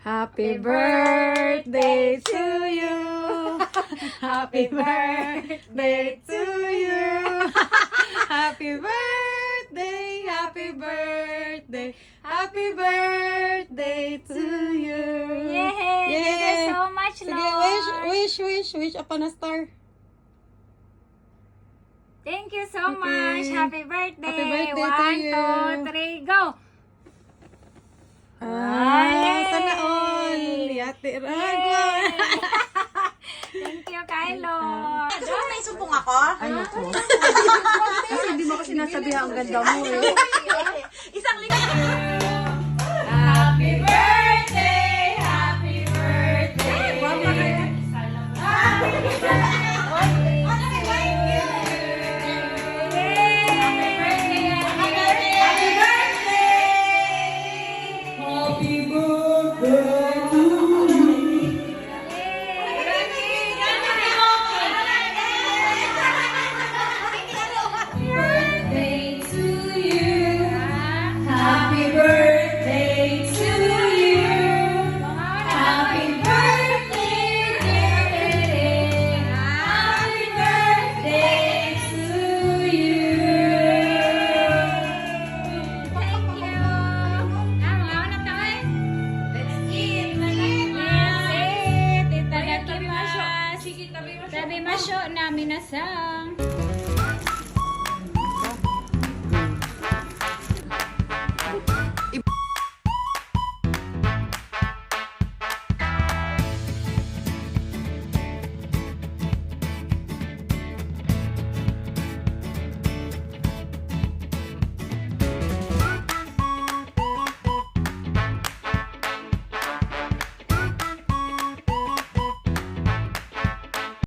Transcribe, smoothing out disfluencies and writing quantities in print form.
Happy birthday to you. Happy birthday to you. Happy birthday, happy birthday, happy birthday to you. Yay! Thank you so much, Sige, Lord. wish upon a star. Thank you so Okay. much. Happy birthday. Happy birthday to 1, you. 2, 3, go. Ay! Sana all. Yate Yay! ragwan. Thank you, Kylo. Gusto mo may sumpong ako? Ano po? Kasi hindi mo kasi sinasabihan ang ganda mo eh. Isang linggo. Happy birthday. Happy birthday. Tabi masyo na minasang.